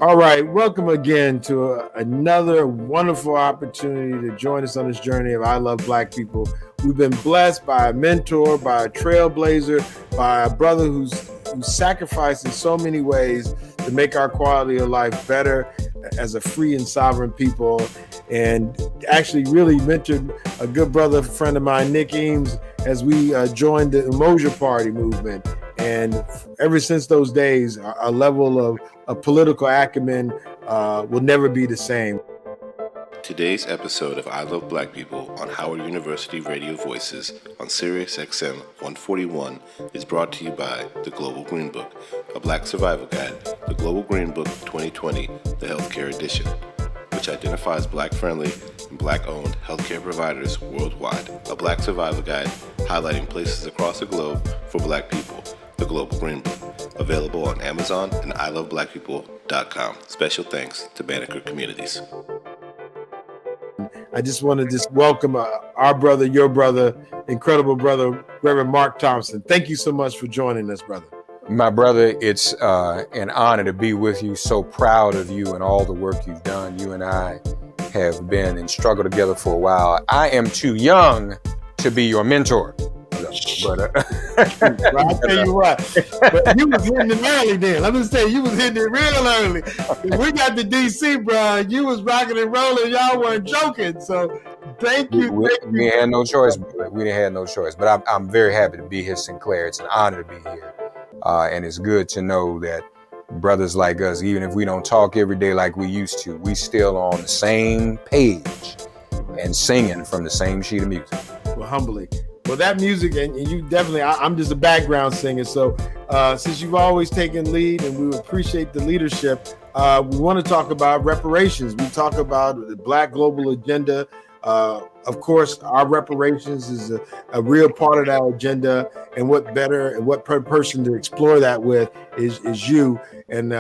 All right, welcome again to another wonderful opportunity to join us on this journey of I Love Black People. We've been blessed by a mentor, by a trailblazer, by a brother who's sacrificed in so many ways to make our quality of life better as a free and sovereign people, and actually really mentored a good brother, friend of mine, Nick Eames, as we joined the Emoja Party movement. And ever since those days, our level of political acumen will never be the same. Today's episode of I Love Black People on Howard University Radio Voices on Sirius XM 141 is brought to you by The Global Green Book, a Black Survival Guide, The Global Green Book 2020, the Healthcare Edition, which identifies Black-friendly and Black-owned healthcare providers worldwide. A Black Survival Guide highlighting places across the globe for Black people. The Global Green Book, available on Amazon and iloveblackpeople.com. Special thanks to Banneker Communities. I just want to welcome our brother, your brother, incredible brother, Reverend Mark Thompson. Thank you so much for joining us, brother. My brother, it's an honor to be with you. So proud of you and all the work you've done. You and I have been in struggle together for a while. I am too young to be your mentor. But well, I'll tell you what, but you was hitting it early then. Let me say, you was hitting it real early. When we got to DC, bro, you was rocking and rolling. Y'all weren't joking. So thank you. We had no choice. We didn't have no choice. But I'm very happy to be here, Sinclair. It's an honor to be here. And it's good to know that brothers like us, even if we don't talk every day like we used to, we still on the same page and singing from the same sheet of music. Well, humbly. Well, that music, and you definitely, I'm just a background singer. So since you've always taken lead and we appreciate the leadership, we want to talk about reparations. We talk about the Black global agenda. Of course, our reparations is a real part of that agenda. And what better and what person to explore that with is you and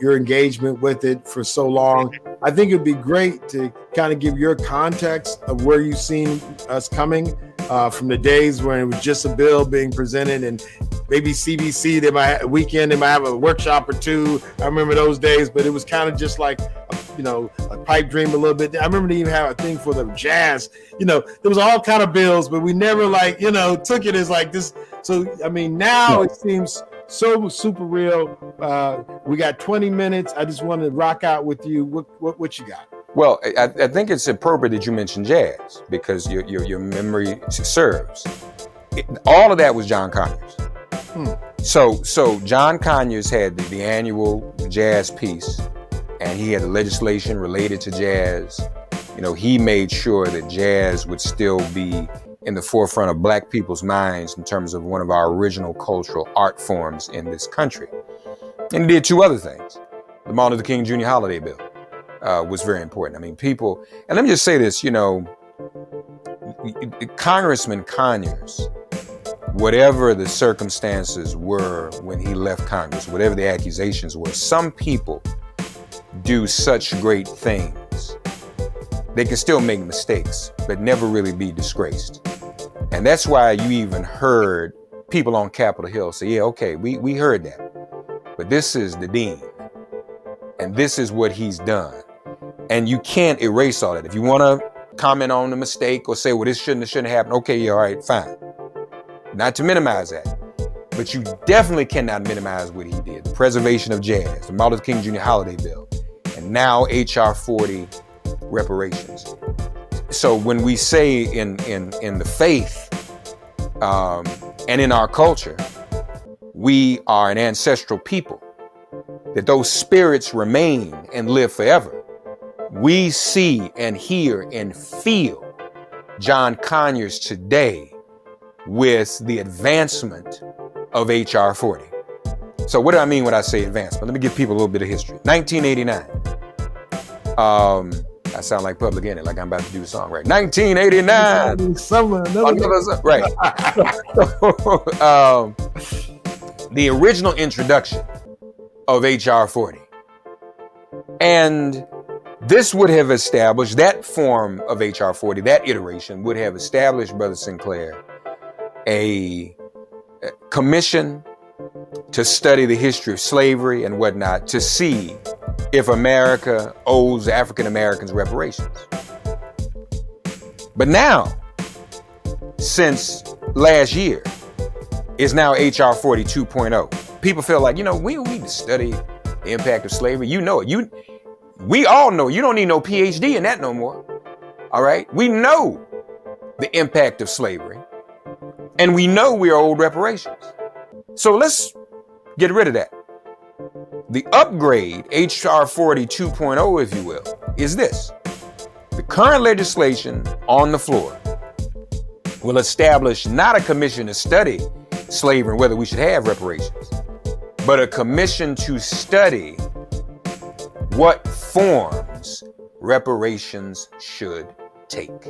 your engagement with it for so long. I think it'd be great to kind of give your context of where you've seen us coming. From the days when it was just a bill being presented, and maybe CBC, they might have a weekend, they might have a workshop or two. I remember those days, but it was kind of just like, a pipe dream a little bit. I remember they even have a thing for the jazz. There was all kind of bills, but we never took it as like this. So, I mean, now it seems so super real. We got 20 minutes. I just want to rock out with you. What you got? Well, I think it's appropriate that you mention jazz because your memory serves. All of that was John Conyers. So John Conyers had the annual jazz piece, and he had the legislation related to jazz. He made sure that jazz would still be in the forefront of Black people's minds in terms of one of our original cultural art forms in this country. And he did two other things. The Martin Luther King Jr. Holiday Bill. Was very important. I mean, people, and let me just say this, Congressman Conyers, whatever the circumstances were when he left Congress, whatever the accusations were, some people do such great things. They can still make mistakes, but never really be disgraced. And that's why you even heard people on Capitol Hill say, yeah, okay, we heard that, but this is the dean, and this is what he's done. And you can't erase all that. If you want to comment on the mistake or say, well, this shouldn't have happened. Okay, yeah, all right, fine. Not to minimize that. But you definitely cannot minimize what he did. The preservation of jazz, the Martin Luther King Jr. Holiday Bill, and now H.R. 40 reparations. So when we say in the faith and in our culture, we are an ancestral people, that those spirits remain and live forever. We see and hear and feel John Conyers today with the advancement of H.R. 40. So what do I mean when I say advancement? Let me give people a little bit of history. 1989. I sound like Public Enemy, like I'm about to do a song, right? 1989. Right. The original introduction of H.R. 40. And this would have established, that form of H.R. 40, that iteration would have established, Brother Sinclair, a commission to study the history of slavery and whatnot to see if America owes African Americans reparations. But now, since last year, is now HR 42.0. People feel like, we don't need to study the impact of slavery. You know it. We all know you don't need no PhD in that no more. All right? We know the impact of slavery, and we know we are owed reparations. So let's get rid of that. The upgrade, HR 42.0, if you will, is this. The current legislation on the floor will establish not a commission to study slavery and whether we should have reparations, but a commission to study what forms reparations should take.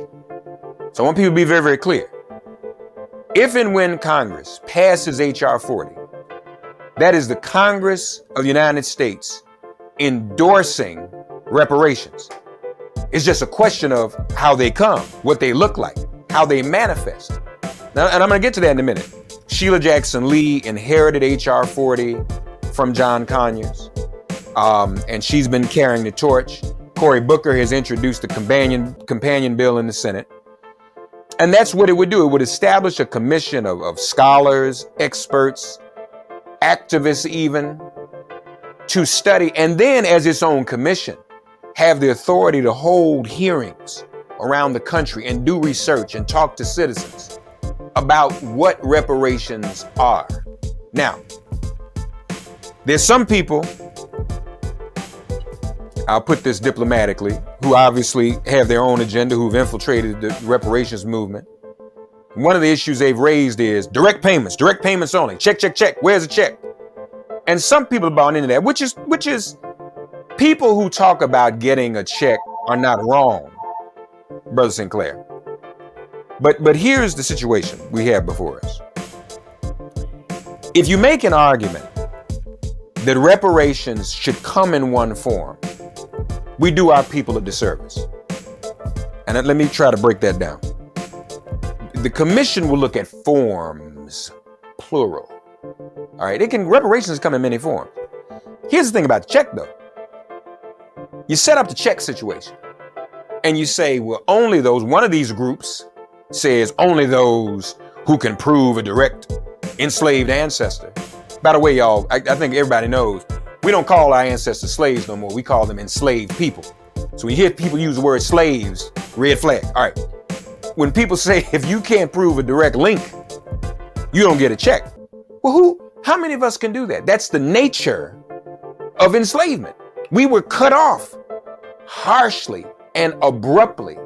So I want people to be very, very clear. If and when Congress passes HR 40, that is the Congress of the United States endorsing reparations. It's just a question of how they come, what they look like, how they manifest. Now, and I'm going to get to that in a minute. Sheila Jackson Lee inherited HR 40 from John Conyers, and she's been carrying the torch. Cory Booker has introduced the companion bill in the Senate. And that's what it would do. It would establish a commission of scholars, experts, activists even, to study, and then as its own commission, have the authority to hold hearings around the country and do research and talk to citizens about what reparations are. Now, there's some people, I'll put this diplomatically, who obviously have their own agenda, who've infiltrated the reparations movement. One of the issues they've raised is direct payments only. Check, check, check. Where's the check? And some people are bought into that, which is people who talk about getting a check are not wrong, Brother Sinclair. But here's the situation we have before us. If you make an argument that reparations should come in one form, we do our people a disservice. And let me try to break that down. The commission will look at forms, plural. All right, reparations come in many forms. Here's the thing about the check, though. You set up the check situation, and you say, well, only those, one of these groups says only those who can prove a direct enslaved ancestor. By the way, y'all, I think everybody knows, we don't call our ancestors slaves no more. We call them enslaved people. So when you hear people use the word slaves, red flag. All right. When people say, if you can't prove a direct link, you don't get a check. Well, how many of us can do that? That's the nature of enslavement. We were cut off harshly and abruptly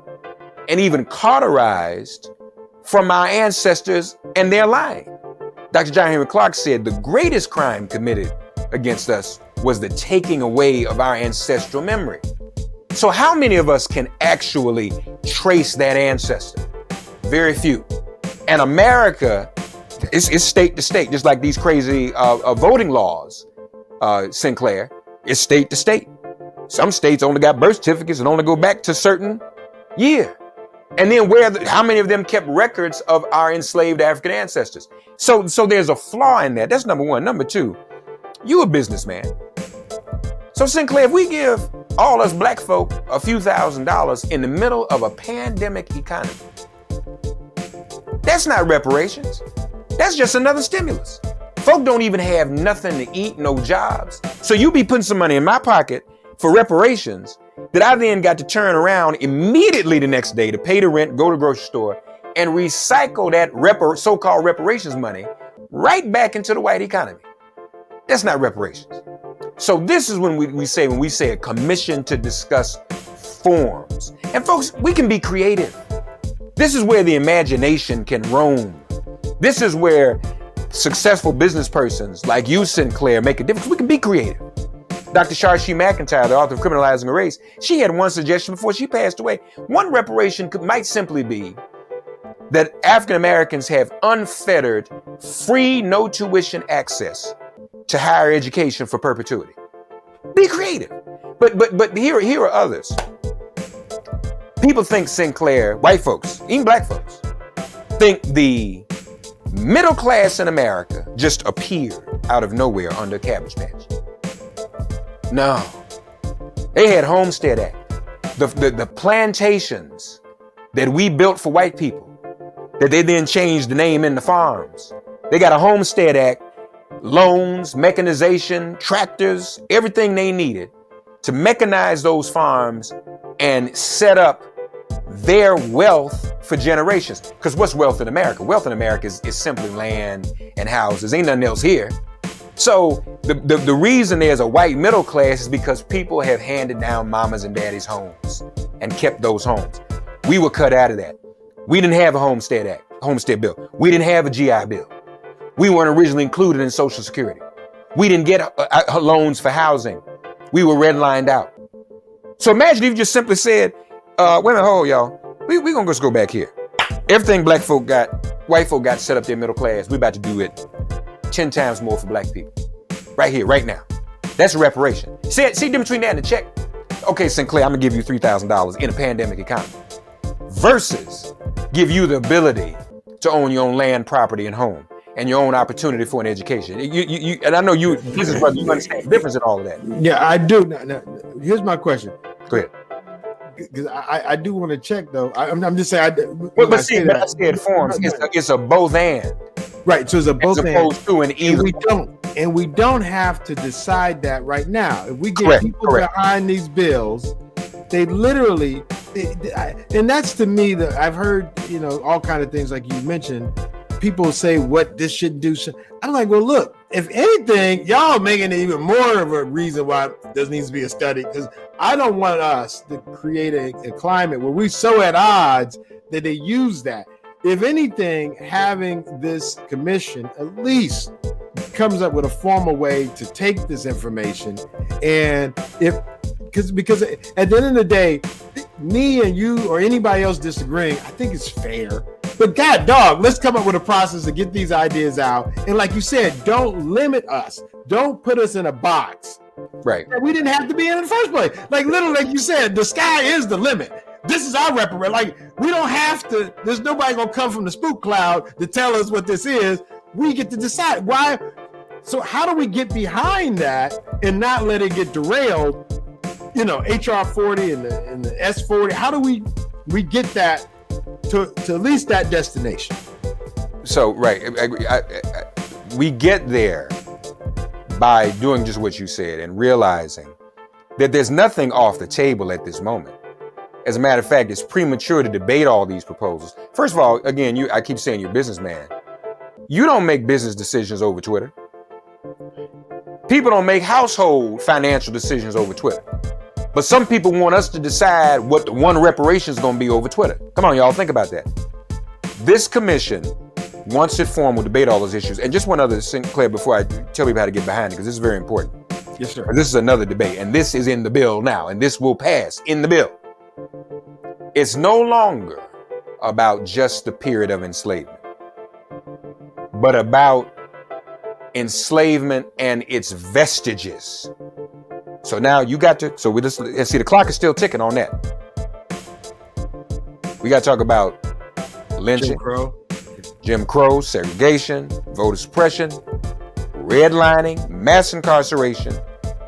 and even cauterized from our ancestors and their line. Dr. John Henry Clark said the greatest crime committed against us was the taking away of our ancestral memory. So how many of us can actually trace that ancestor? Very few. And America is state to state, just like these crazy voting laws, Sinclair, is state to state. Some states only got birth certificates and only go back to certain year. And then how many of them kept records of our enslaved African ancestors? So there's a flaw in that. That's number one. Number two, you a businessman. So Sinclair, if we give all us black folk a few $1,000s in the middle of a pandemic economy, that's not reparations. That's just another stimulus. Folk don't even have nothing to eat, no jobs. So you be putting some money in my pocket for reparations that I then got to turn around immediately the next day to pay the rent, go to the grocery store, and recycle that so-called reparations money right back into the white economy. That's not reparations. So this is when we say a commission to discuss forms. And folks, we can be creative. This is where the imagination can roam. This is where successful business persons like you, Sinclair, make a difference. We can be creative. Dr. Sharshi McIntyre, the author of Criminalizing a Race, she had one suggestion before she passed away. One reparation might simply be that African Americans have unfettered, free, no tuition access to higher education for perpetuity. Be creative. But here are others. People think, Sinclair, white folks, even black folks, think the middle class in America just appeared out of nowhere under a Cabbage Patch. No. They had Homestead Act. The plantations that we built for white people, that they then changed the name in the farms. They got a Homestead Act, loans, mechanization, tractors, everything they needed to mechanize those farms and set up their wealth for generations. Because what's wealth in America? Wealth in America is simply land and houses. Ain't nothing else here. So the reason there's a white middle class is because people have handed down mamas and daddies' homes and kept those homes. We were cut out of that. We didn't have a Homestead Act, Homestead Bill. We didn't have a GI Bill. We weren't originally included in Social Security. We didn't get loans for housing. We were redlined out. So imagine if you just simply said, wait a minute, hold y'all. We gonna just go back here. Everything black folk got, white folk got set up their middle class. We about to do it 10 times more for black people. Right here, right now. That's reparation. See the difference between that and a check? Okay, Sinclair, I'm gonna give you $3,000 in a pandemic economy. Versus give you the ability to own your own land, property, and home, and your own opportunity for an education. You and I know you, this is what you understand the difference in all of that. Yeah, I do. Now, here's my question. Go ahead. Because I do want to check though. I'm just saying. But I said forms. It's a both and. Right. So it's a both and. As opposed to an either. And we don't have to decide that right now. If we get people behind these bills, they literally, and that's to me that I've heard, all kind of things like you mentioned. People say what this should do. I'm like, well, look, if anything, y'all making it even more of a reason why there needs to be a study, because I don't want us to create a climate where we're so at odds that they use that. If anything, having this commission at least comes up with a formal way to take this information, and because at the end of the day, me and you or anybody else disagreeing, I think it's fair. But God dog, let's come up with a process to get these ideas out. And like you said, don't limit us. Don't put us in a box. Right. That we didn't have to be in the first place. Like literally, like you said, the sky is the limit. This is our reparation. Like we don't have to, there's nobody gonna come from the spook cloud to tell us what this is. We get to decide. Why? So how do we get behind that and not let it get derailed? HR 40 and the S40. How do we get that to at least that destination? So right, we get there by doing just what you said and realizing that there's nothing off the table at this moment. As a matter of fact, it's premature to debate all these proposals. First of all, again, I keep saying you're a businessman. You don't make business decisions over Twitter. People don't make household financial decisions over Twitter. But some people want us to decide what the one reparation is going to be over Twitter. Come on, y'all, think about that. This commission, once it formed, will debate all those issues. And just one other, Sinclair, before I tell people how to get behind it, because this is very important. Yes, sir. This is another debate, and this is in the bill now, and this will pass in the bill. It's no longer about just the period of enslavement, but about enslavement and its vestiges. So now you got to, so we just, and see the clock is still ticking on that. We got to talk about lynching, Jim Crow, segregation, voter suppression, redlining, mass incarceration,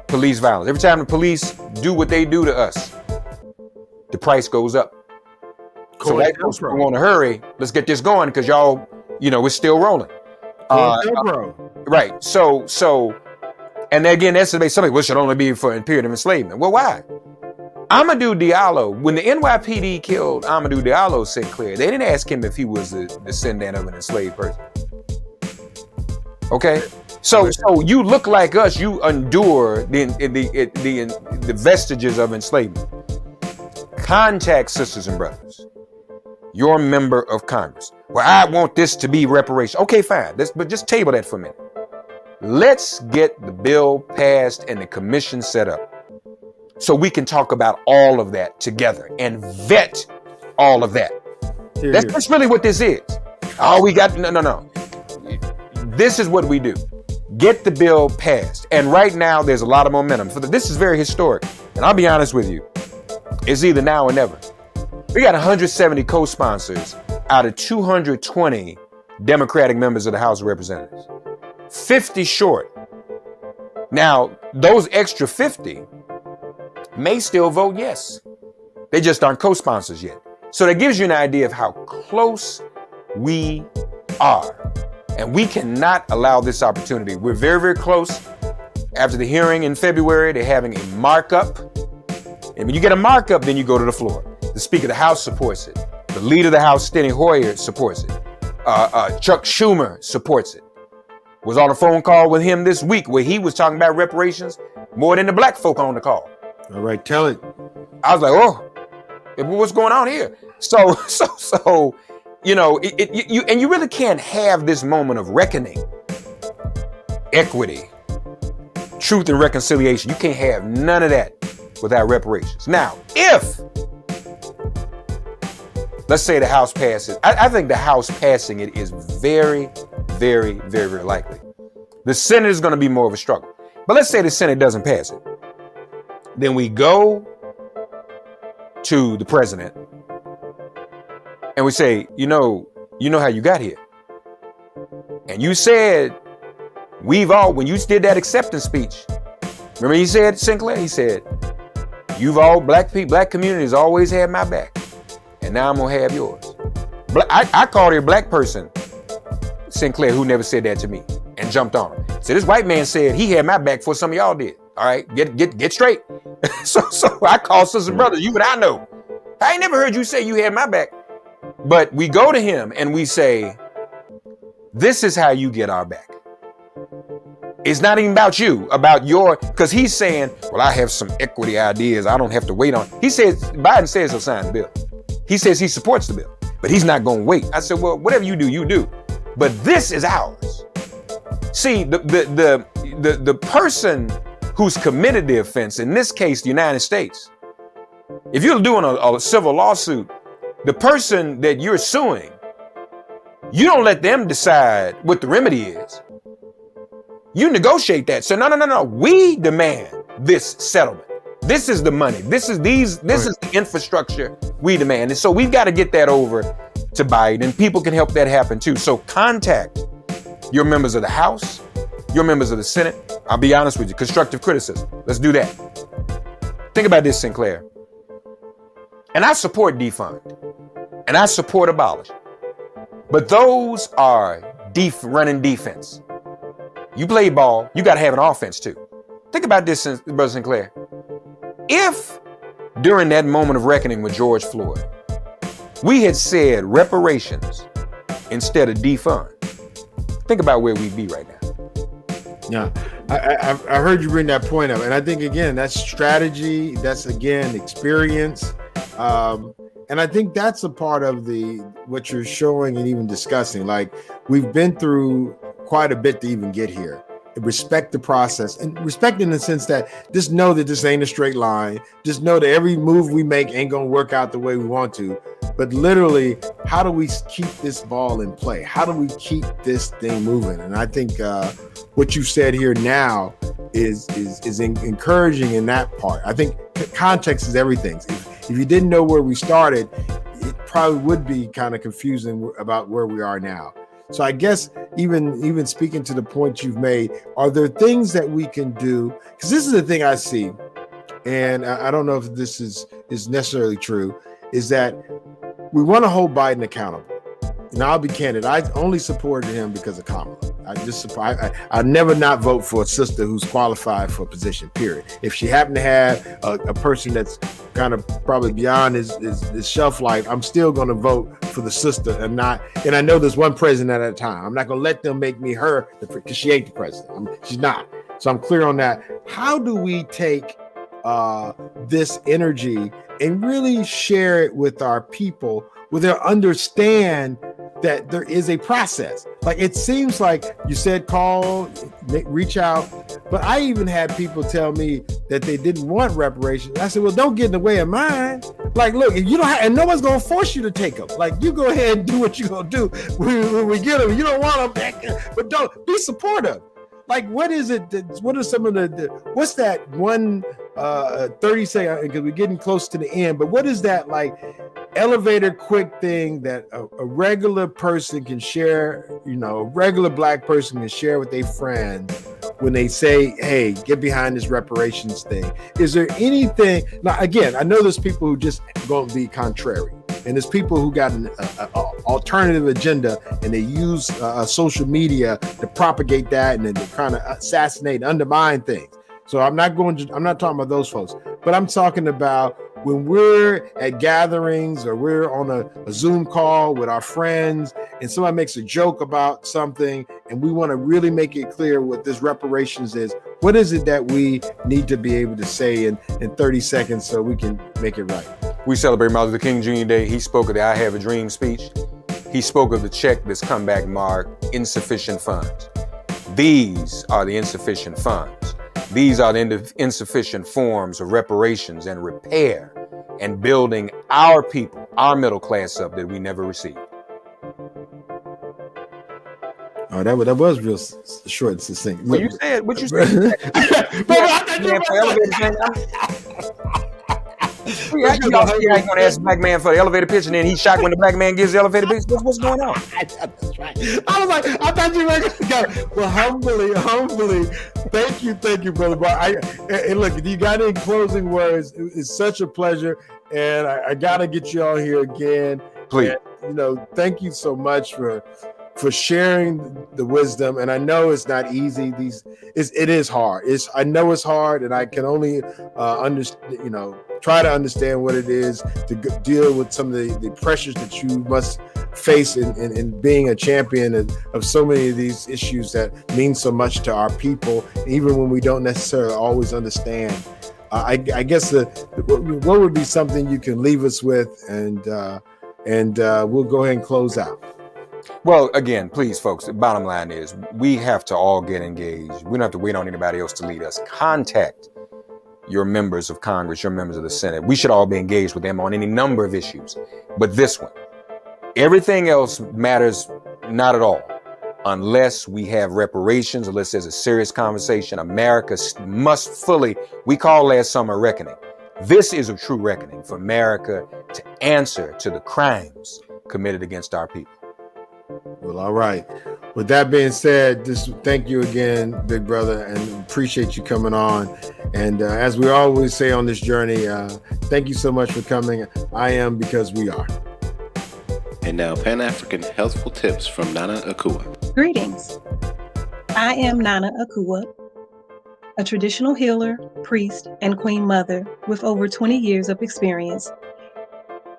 police violence. Every time the police do what they do to us, the price goes up. So white folks want to hurry. Let's get this going because y'all, we're still rolling. Right. So, and again, that's something which should only be for a period of enslavement. Well, why? Amadou Diallo, when the NYPD killed Amadou Diallo, Sinclair, they didn't ask him if he was the descendant of an enslaved person. Okay, so you look like us. You endure the vestiges of enslavement. Contact sisters and brothers. Your member of Congress. Well, I want this to be reparation. Okay, fine. But just table that for a minute. Let's get the bill passed and the commission set up so we can talk about all of that together and vet all of that. That's really what this is. Oh, we got, no. This is what we do. Get the bill passed. And right now, there's a lot of momentum. This is very historic. And I'll be honest with you. It's either now or never. We got 170 co-sponsors out of 220 Democratic members of the House of Representatives. 50 short. Now, those extra 50 may still vote yes. They just aren't co-sponsors yet. So that gives you an idea of how close we are. And we cannot allow this opportunity. We're very, very close. After the hearing in February, they're having a markup. And when you get a markup, then you go to the floor. The Speaker of the House supports it. The Leader of the House, Steny Hoyer, supports it. Chuck Schumer supports it. Was on a phone call with him this week where he was talking about reparations more than the black folk on the call. All right, tell it. I was like, oh, what's going on here? So, you know, you really can't have this moment of reckoning, equity, truth and reconciliation. You can't have none of that without reparations. Now, if, let's say the House passes, I think the House passing it is very, very, very, very likely. The Senate is going to be more of a struggle. But let's say the Senate doesn't pass it. Then we go to the president and we say, you know how you got here. And you said, when you did that acceptance speech, remember he said, Sinclair, he said, black communities always had my back. And now I'm going to have yours. I called a black person, Sinclair, who never said that to me and jumped on him. So this white man said he had my back before some of y'all did. All right, get straight. so I call sisters and brothers, you and I know. I ain't never heard you say you had my back. But we go to him and we say, this is how you get our back. It's not even about you, because he's saying, well, I have some equity ideas I don't have to wait on. Biden says he'll sign the bill. He says he supports the bill, but he's not going to wait. I said, well, whatever you do, you do. But this is ours. See, the person who's committed the offense, in this case, the United States, if you're doing a civil lawsuit, the person that you're suing, you don't let them decide what the remedy is. You negotiate that. So no. We demand this settlement. This is the money. This is the infrastructure we demand. And so we've got to get that over to Biden, and people can help that happen too. So contact your members of the House, your members of the Senate. I'll be honest with you, constructive criticism. Let's do that. Think about this, Sinclair. And I support defund, and I support abolish. But those are running defense. You play ball, you got to have an offense too. Think about this, Brother Sinclair. If during that moment of reckoning with George Floyd, we had said reparations instead of defund, think about where we'd be right now. Yeah, I heard you bring that point up, and I think again that's strategy. That's again experience, and I think that's a part of what you're showing and even discussing. Like we've been through quite a bit to even get here. Respect the process, and respect in the sense that just know that this ain't a straight line. Just know that every move we make ain't gonna work out the way we want to. But literally, how do we keep this ball in play? How do we keep this thing moving? And I think what you said here now is encouraging in that part. I think context is everything. If you didn't know where we started, it probably would be kind of confusing about where we are now. So I guess even speaking to the point you've made, are there things that we can do? Because this is the thing I see, and I don't know if this is necessarily true, is that we want to hold Biden accountable. And I'll be candid, I only supported him because of Kamala. I'd never not vote for a sister who's qualified for a position, period. If she happened to have a person that's kind of probably beyond his shelf life, I'm still going to vote for the sister and I know there's one president at a time. I'm not going to let them make me her, because she ain't the president. She's not. So I'm clear on that. How do we take this energy and really share it with our people, where they understand that there is a process? Like it seems like you said, call, reach out, but I even had people tell me that they didn't want reparations. I said, well, don't get in the way of mine. Like, look, if you don't have, and no one's gonna force you to take them. Like, you go ahead and do what you're gonna do when we get them. You don't want them, but don't be supportive. like, what is it? What are some of what's that one 30 second, because we're getting close to the end, but what is that like elevator quick thing that a regular person can share, a regular Black person can share with their friends when they say, hey, get behind this reparations thing? Is there anything? Now, again, I know there's people who just going to be contrary, and there's people who got an alternative agenda, and they use social media to propagate that, and then they kind of assassinate and undermine things. So I'm not talking about those folks, but I'm talking about when we're at gatherings or we're on a Zoom call with our friends and somebody makes a joke about something and we want to really make it clear what this reparations is. What is it that we need to be able to say in 30 seconds so we can make it right? We celebrate Martin Luther King Jr. Day. He spoke of the I Have a Dream speech. He spoke of the check that's come back marked insufficient funds. These are the insufficient funds. These are the insufficient forms of reparations and repair and building our people, our middle class up that we never received. Oh, that was real short and succinct. What you said? You ain't going to ask the Black man for the elevator pitch, and then he's shocked when the Black man gives the elevator pitch. What's going on? That's right. I was like, I thought you were going to go. Well, humbly, thank you, brother Bart. And look, you got any closing words? It's such a pleasure, and I got to get you all here again. Please. And, thank you so much for sharing the wisdom. And I know it's not easy. It is hard. I know it's hard, and I can only try to understand what it is to deal with some of the pressures that you must face in being a champion of so many of these issues that mean so much to our people, even when we don't necessarily always understand. I guess what would be something you can leave us with, and we'll go ahead and close out. Well, again, please, folks, the bottom line is we have to all get engaged. We don't have to wait on anybody else to lead us. Contact your members of Congress, your members of the Senate. We should all be engaged with them on any number of issues. But this one, everything else matters not at all unless we have reparations, unless there's a serious conversation. America must fully, we called last summer reckoning. This is a true reckoning for America to answer to the crimes committed against our people. Well, all right. With that being said, thank you again, big brother, and appreciate you coming on. And as we always say on this journey, thank you so much for coming. I am because we are. And now Pan-African Healthful Tips from Nana Akua. Greetings. I am Nana Akua, a traditional healer, priest, and queen mother with over 20 years of experience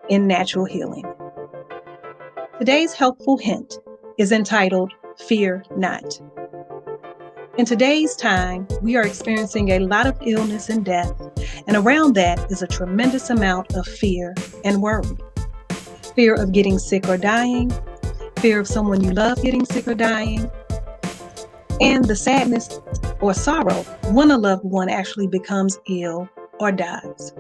in natural healing. Today's helpful hint is entitled Fear Not. In today's time, we are experiencing a lot of illness and death, and around that is a tremendous amount of fear and worry. Fear of getting sick or dying, fear of someone you love getting sick or dying, and the sadness or sorrow when a loved one actually becomes ill or dies.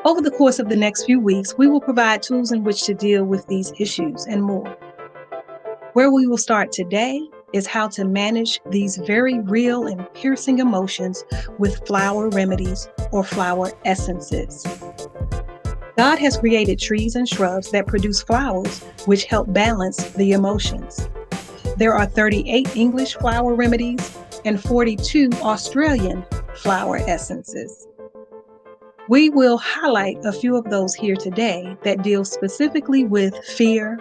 Over the course of the next few weeks, we will provide tools in which to deal with these issues and more. Where we will start today is how to manage these very real and piercing emotions with flower remedies or flower essences. God has created trees and shrubs that produce flowers which help balance the emotions. There are 38 English flower remedies and 42 Australian flower essences. We will highlight a few of those here today that deal specifically with fear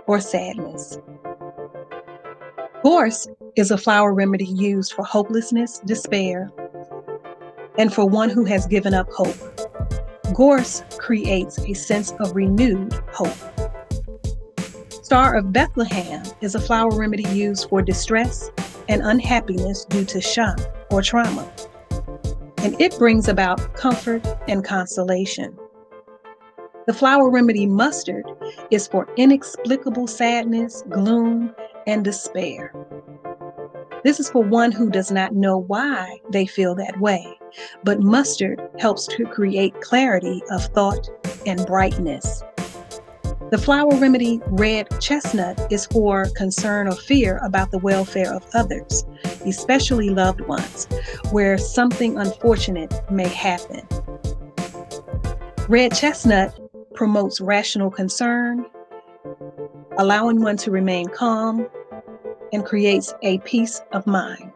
or sadness. Gorse is a flower remedy used for hopelessness, despair, and for one who has given up hope. Gorse creates a sense of renewed hope. Star of Bethlehem is a flower remedy used for distress and unhappiness due to shock or trauma, and it brings about comfort and consolation. The flower remedy mustard is for inexplicable sadness, gloom, and despair. This is for one who does not know why they feel that way, but mustard helps to create clarity of thought and brightness. The flower remedy red chestnut is for concern or fear about the welfare of others, especially loved ones, where something unfortunate may happen. Red chestnut promotes rational concern, allowing one to remain calm, and creates a peace of mind.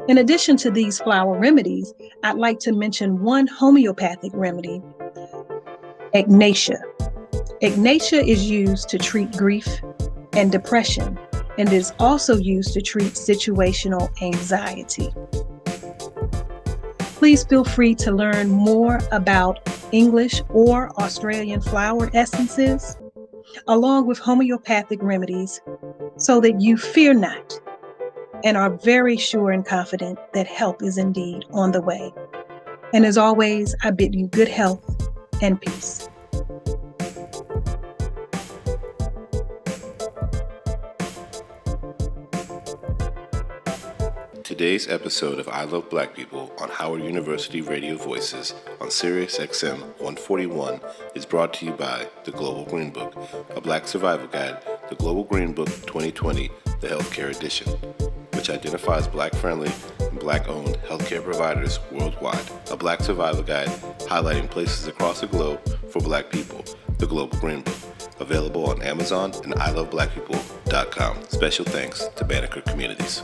In addition to these flower remedies, I'd like to mention one homeopathic remedy, Ignatia. Ignatia is used to treat grief and depression, and is also used to treat situational anxiety. Please feel free to learn more about English or Australian flower essences, along with homeopathic remedies, so that you fear not and are very sure and confident that help is indeed on the way. And as always, I bid you good health and peace. Today's episode of I Love Black People on Howard University Radio Voices on Sirius XM 141 is brought to you by The Global Green Book, a Black survival guide, The Global Green Book 2020, the Healthcare Edition, which identifies Black-friendly and Black-owned healthcare providers worldwide. A Black survival guide highlighting places across the globe for Black people, The Global Green Book, available on Amazon and iloveblackpeople.com. Special thanks to Banneker Communities.